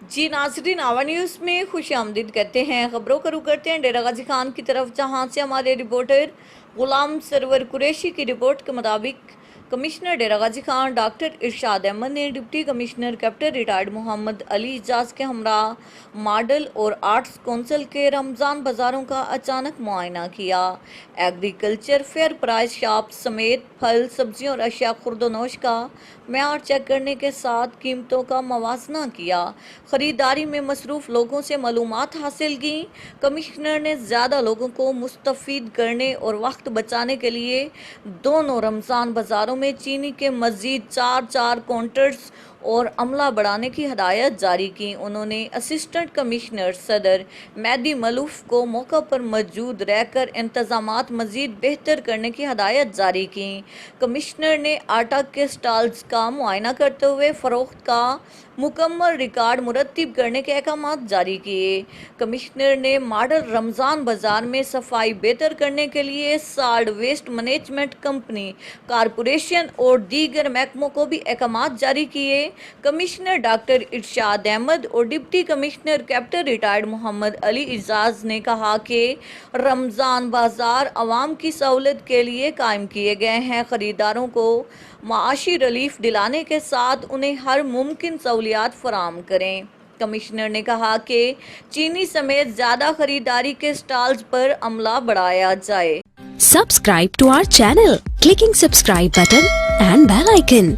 जी नाज़रीन, आवा न्यूज़ में खुश आमदीद कहते हैं। खबरों का रुख करते हैं डेरा गाजी खान की तरफ, जहां से हमारे रिपोर्टर गुलाम सरवर कुरैशी की रिपोर्ट के मुताबिक कमिश्नर डेरा गाजी खान डॉक्टर इरशाद अहमद ने deputy commissioner captain retired Mohammad Ali Ijaz के हमरा मॉडल और आर्ट्स कौंसिल के रमज़ान बाज़ारों का अचानक मुआयना किया। एग्रीकल्चर फेयर प्राइस शॉप समेत फल, सब्जियों और अशिया खुर्दोनोश का मेयार चेक करने के साथ कीमतों का मवाजना किया। खरीदारी में मसरूफ़ लोगों से मालूमात हासिल की। कमिश्नर ने ज़्यादा लोगों को मुस्तफ़ीद करने और वक्त बचाने के लिए दोनों रमज़ान बाज़ारों में चीनी के मज़ीद 4 काउंटर्स और अमला बढ़ाने की हदायत जारी की। उन्होंने असिस्टेंट कमिश्नर सदर मेहदी मलूफ को मौका पर मौजूद रहकर इंतज़ामात मज़ीद बेहतर करने की हदायत जारी की। कमिश्नर ने आटा के स्टॉल्स का मुआयना करते हुए फ़रोख्त का मुकम्मल रिकॉर्ड मुरत्तिब करने के अहकाम जारी किए। कमिश्नर ने मॉडल रमज़ान बाज़ार में सफाई बेहतर करने के लिए solid waste management company corporation और दीगर महकमों को भी अहकाम जारी किए। कमिश्नर डॉक्टर इरशाद अहमद और deputy commissioner captain retired Mohammad Ali Ijaz ने कहा कि रमज़ान बाज़ार आवाम की सहूलत के लिए कायम किए गए हैं। ख़रीदारों को माशी रिलीफ दिलाने के साथ उन्हें हर मुमकिन सहूलियात फराहम करें। कमिश्नर ने कहा कि चीनी समेत ज़्यादा खरीदारी के स्टॉल्स पर अमला बढ़ाया जाए। Subscribe to our channel, clicking subscribe button and bell icon.